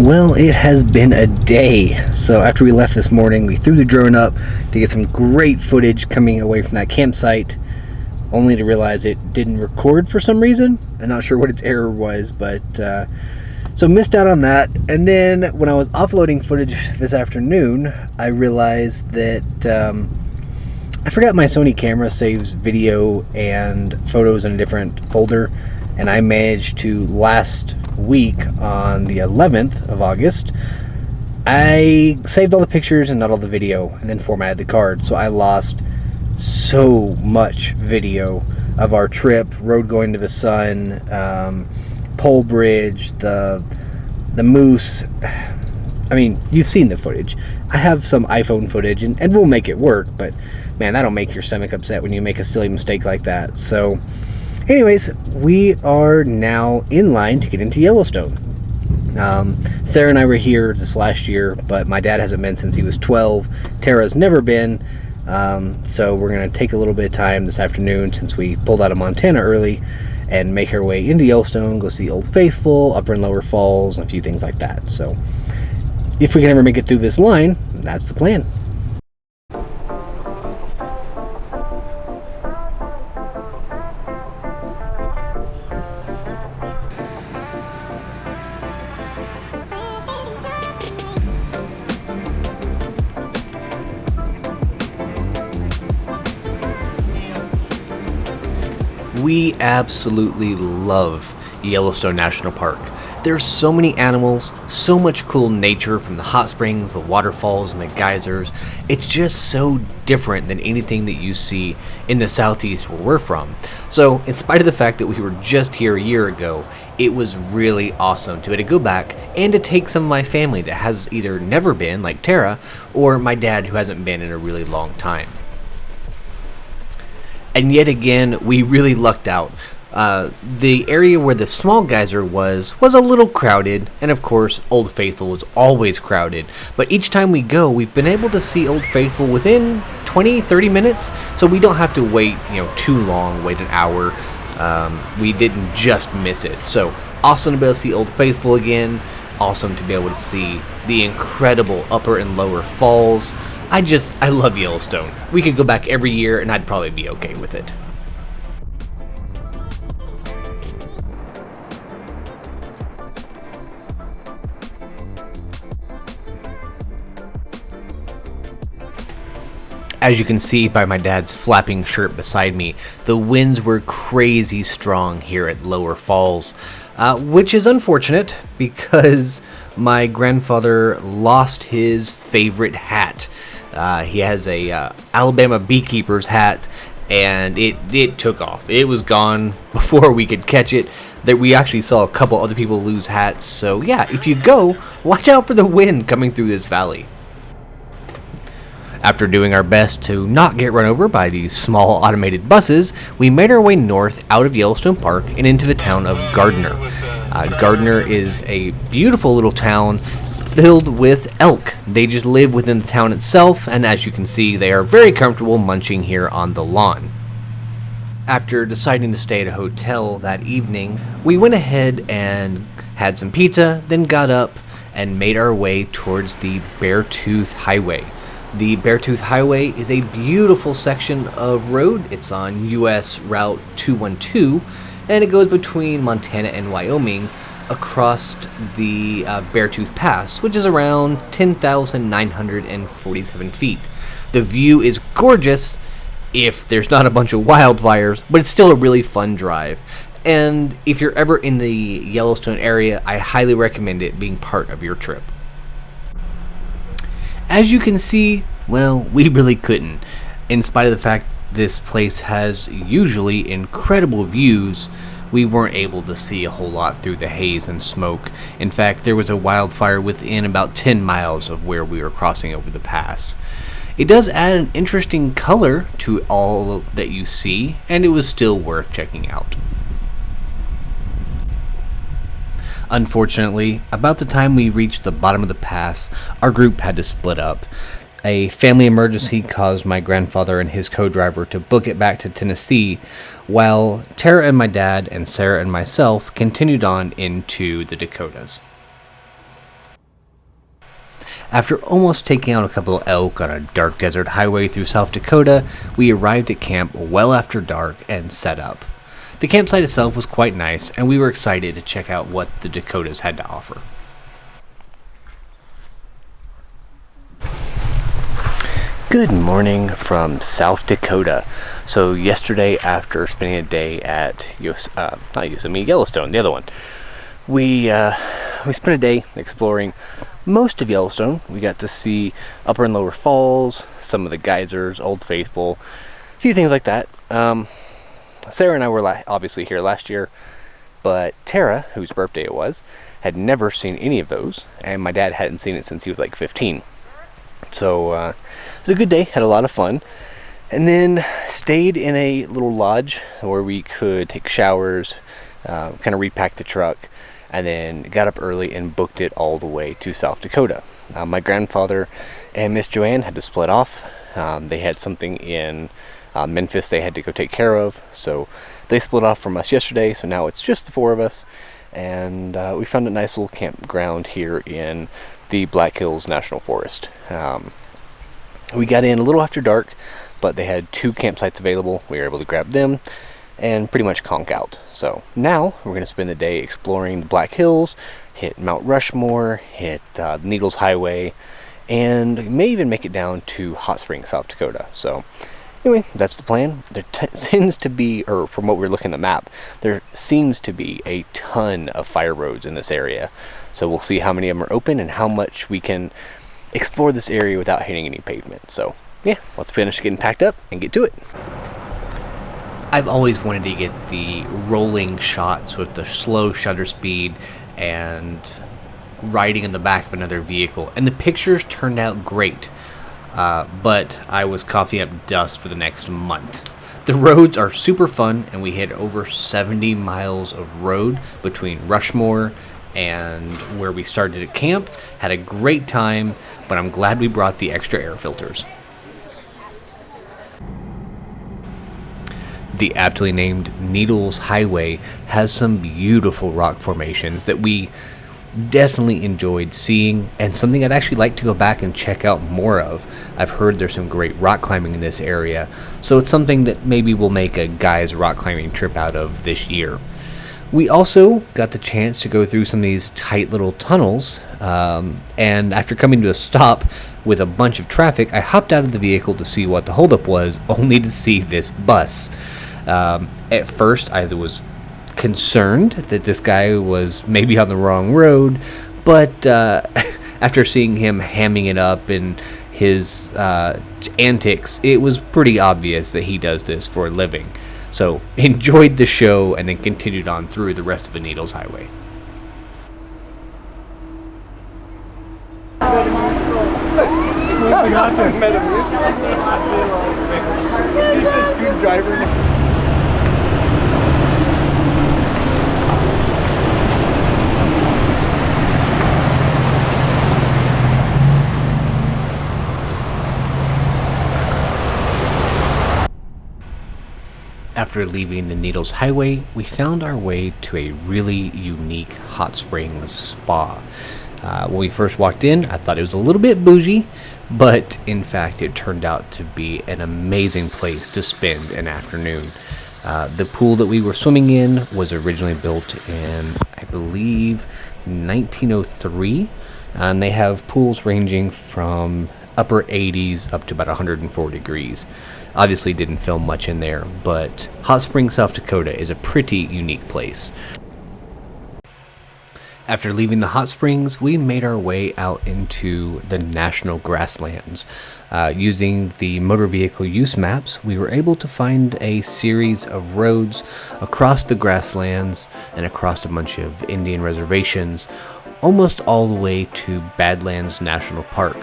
Well, it has been a day. So after we left this morning, we threw the drone up to get some great footage coming away from that campsite, only to realize it didn't record for some reason. I'm not sure what its error was, but so missed out on that. And then when I was offloading footage this afternoon, I realized that I forgot my Sony camera saves video and photos in a different folder, and I managed to last week on the 11th of August, I saved all the pictures and not all the video, and then formatted the card. So I lost so much video of our trip, road going to the sun, pole bridge, the moose. I mean, you've seen the footage. I have some iPhone footage, and we'll make it work, but man, that'll make your stomach upset when you make a silly mistake like that. So anyways, we are now in line to get into Yellowstone. Sarah and I were here this last year, but my dad hasn't been since he was 12. Tara's never been, so we're going to take a little bit of time this afternoon, since we pulled out of Montana early, and make our way into Yellowstone, go see Old Faithful, Upper and Lower Falls, and a few things like that. So if we can ever make it through this line, that's the plan. We absolutely love Yellowstone National Park. There's so many animals, so much cool nature, from the hot springs, the waterfalls, and the geysers. It's just so different than anything that you see in the southeast where we're from. So in spite of the fact that we were just here a year ago, it was really awesome to be able to go back and to take some of my family that has either never been, like Tara, or my dad, who hasn't been in a really long time. And yet again, we really lucked out. The area where the small geyser was a little crowded, and of course Old Faithful was always crowded, but each time we go, we've been able to see Old Faithful within 20-30 minutes, so we don't have to wait too long, wait an hour. We didn't just miss it. So awesome to be able to see Old Faithful again, awesome to be able to see the incredible Upper and Lower Falls. I love Yellowstone. We could go back every year and I'd probably be okay with it. As you can see by my dad's flapping shirt beside me, the winds were crazy strong here at Lower Falls, which is unfortunate because my grandfather lost his favorite hat. He has a Alabama beekeeper's hat, and it took off. It was gone before we could catch it. That we actually saw a couple other people lose hats. So yeah, if you go, watch out for the wind coming through this valley. After doing our best to not get run over by these small automated buses, we made our way north out of Yellowstone Park and into the town of Gardner. Gardner is a beautiful little town filled with elk. They just live within the town itself, and as you can see, they are very comfortable munching here on the lawn. After deciding to stay at a hotel that evening, we went ahead and had some pizza, then got up and made our way towards the Beartooth Highway. The Beartooth Highway is a beautiful section of road. It's on US Route 212, and it goes between Montana and Wyoming across the Beartooth Pass, which is around 10,947 feet. The view is gorgeous if there's not a bunch of wildfires, but it's still a really fun drive. And if you're ever in the Yellowstone area, I highly recommend it being part of your trip. As you can see, well, we really couldn't. In spite of the fact this place has usually incredible views, we weren't able to see a whole lot through the haze and smoke. In fact, there was a wildfire within about 10 miles of where we were crossing over the pass. It does add an interesting color to all that you see, and it was still worth checking out. Unfortunately, about the time we reached the bottom of the pass, our group had to split up. A family emergency caused my grandfather and his co-driver to book it back to Tennessee, while Tara and my dad and Sarah and myself continued on into the Dakotas. After almost taking out a couple of elk on a dark desert highway through South Dakota, we arrived at camp well after dark and set up. The campsite itself was quite nice, and we were excited to check out what the Dakotas had to offer. Good morning from South Dakota. So yesterday, after spending a day at Yellowstone, the other one, we spent a day exploring most of Yellowstone. We got to see Upper and Lower Falls, some of the geysers, Old Faithful, a few things like that. Sarah and I were obviously here last year, but Tara, whose birthday it was, had never seen any of those, and my dad hadn't seen it since he was like 15. So it was a good day, had a lot of fun, and then stayed in a little lodge where we could take showers, kind of repack the truck, and then got up early and booked it all the way to South Dakota. My grandfather and Miss Joanne had to split off. They had something in Memphis they had to go take care of, so they split off from us yesterday, so now it's just the four of us, and we found a nice little campground here in the Black Hills National Forest. We got in a little after dark, but they had 2 campsites available. We were able to grab them and pretty much conk out. So now we're going to spend the day exploring the Black Hills, hit Mount Rushmore, hit the Needles Highway, and may even make it down to Hot Springs, South Dakota. So anyway, that's the plan. There seems to be, or from what we're looking at the map, there seems to be a ton of fire roads in this area. So we'll see how many of them are open and how much we can explore this area without hitting any pavement. So yeah, let's finish getting packed up and get to it. I've always wanted to get the rolling shots with the slow shutter speed and riding in the back of another vehicle, and the pictures turned out great. But I was coughing up dust for the next month. The roads are super fun, and we hit over 70 miles of road between Rushmore and where we started at camp. Had a great time, but I'm glad we brought the extra air filters. The aptly named Needles Highway has some beautiful rock formations that we definitely enjoyed seeing, and something I'd actually like to go back and check out more of. I've heard there's some great rock climbing in this area, so it's something that maybe we'll make a guy's rock climbing trip out of this year. We also got the chance to go through some of these tight little tunnels, and after coming to a stop with a bunch of traffic, I hopped out of the vehicle to see what the holdup was, only to see this bus. At first, I was concerned that this guy was maybe on the wrong road, but after seeing him hamming it up and his antics, it was pretty obvious that he does this for a living. So enjoyed the show and then continued on through the rest of the Needles Highway. He's a student driver. After leaving the Needles Highway, we found our way to a really unique hot springs spa. When we first walked in, I thought it was a little bit bougie, but in fact it turned out to be an amazing place to spend an afternoon. The pool that we were swimming in was originally built in, I believe, 1903, and they have pools ranging from upper 80s up to about 104 degrees. Obviously didn't film much in there, but Hot Springs, South Dakota is a pretty unique place. After leaving the hot springs, we made our way out into the national grasslands. Using the motor vehicle use maps, we were able to find a series of roads across the grasslands and across a bunch of Indian reservations, almost all the way to Badlands National Park.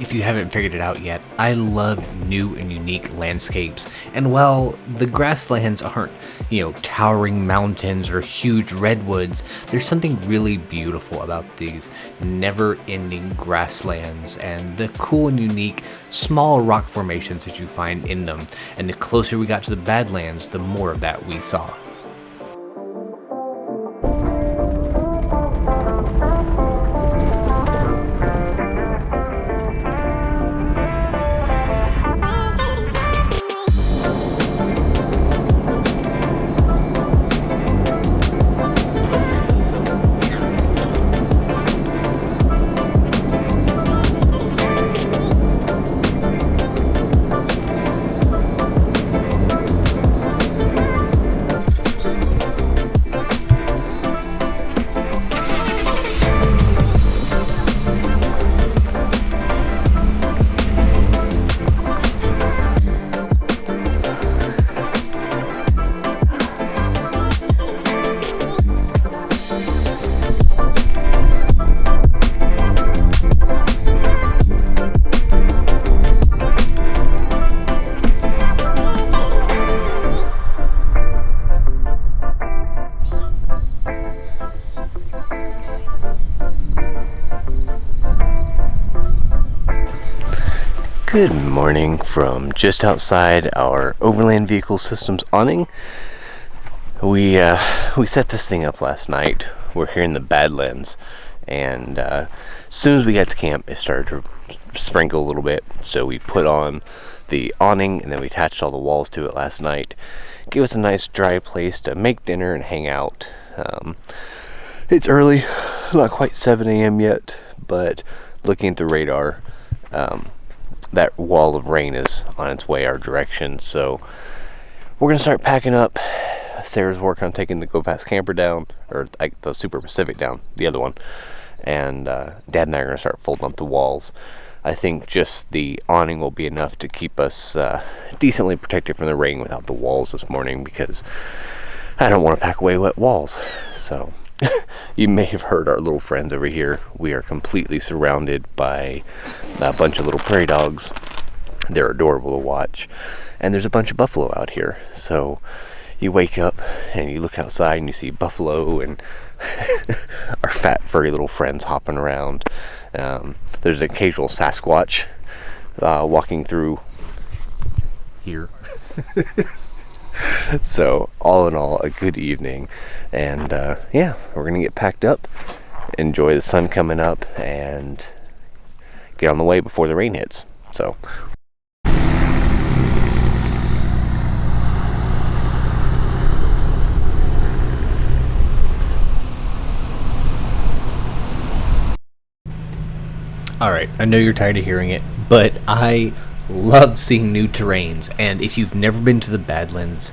If if you haven't figured it out yet, I love new and unique landscapes. And while the grasslands aren't, towering mountains or huge redwoods, there's something really beautiful about these never-ending grasslands and the cool and unique small rock formations that you find in them. And the closer we got to the Badlands, the more of that we saw. Good morning from just outside our Overland Vehicle Systems awning. We set this thing up last night. We're here in the Badlands, and as soon as we got to camp, it started to sprinkle a little bit. So we put on the awning, and then we attached all the walls to it last night. Give us a nice dry place to make dinner and hang out. It's early, not quite 7 a.m. yet, but looking at the radar, that wall of rain is on its way our direction, so we're gonna start packing up. Sarah's working on taking the Go Fast camper down, or like the Super Pacific down, the other one, and Dad and I are gonna start folding up the walls. I think just the awning will be enough to keep us decently protected from the rain without the walls this morning, because I don't want to pack away wet walls. So you may have heard our little friends over here. We are completely surrounded by a bunch of little prairie dogs. They're adorable to watch. And there's a bunch of buffalo out here. So you wake up and you look outside and you see buffalo and our fat, furry little friends hopping around. There's an occasional Sasquatch walking through here. So all in all, a good evening, and yeah, we're gonna get packed up, enjoy the sun coming up, and get on the way before the rain hits. So alright, I know you're tired of hearing it, but I love seeing new terrains, and if you've never been to the Badlands,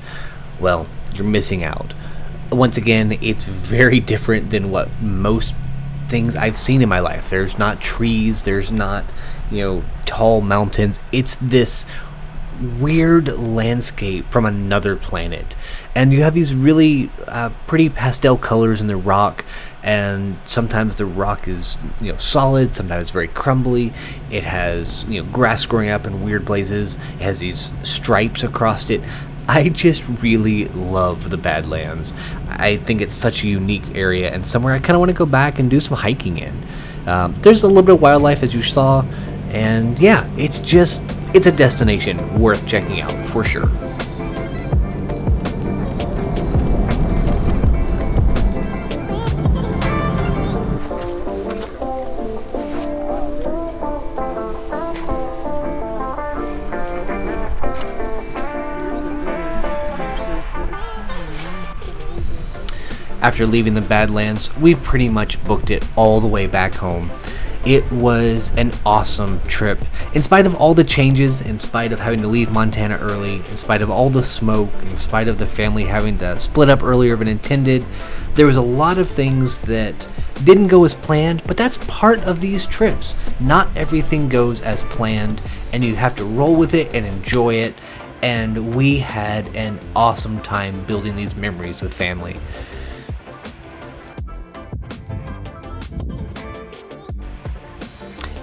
well, you're missing out. Once again, it's very different than what most things I've seen in my life. There's not trees, there's not, tall mountains. It's this weird landscape from another planet, and you have these really pretty pastel colors in the rock, and sometimes the rock is solid, sometimes it's very crumbly. It has grass growing up in weird places. It has these stripes across it. I just really love the Badlands. I think it's such a unique area and somewhere I kind of want to go back and do some hiking in. There's a little bit of wildlife, as you saw, and yeah, it's a destination worth checking out for sure. After leaving the Badlands, we pretty much booked it all the way back home. It was an awesome trip. In spite of all the changes, in spite of having to leave Montana early, in spite of all the smoke, in spite of the family having to split up earlier than intended, there was a lot of things that didn't go as planned, but that's part of these trips. Not everything goes as planned, and you have to roll with it and enjoy it, and we had an awesome time building these memories with family.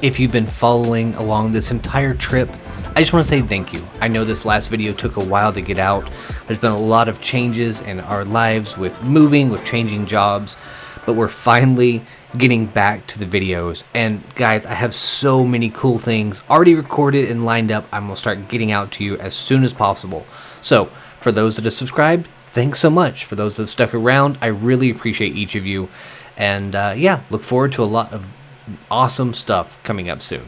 If you've been following along this entire trip, I just want to say thank you. I know this last video took a while to get out. There's been a lot of changes in our lives with moving, with changing jobs, but we're finally getting back to the videos. And guys, I have so many cool things already recorded and lined up. I'm gonna start getting out to you as soon as possible. So for those that have subscribed, thanks so much. For those that have stuck around, I really appreciate each of you. And yeah, look forward to a lot of awesome stuff coming up soon.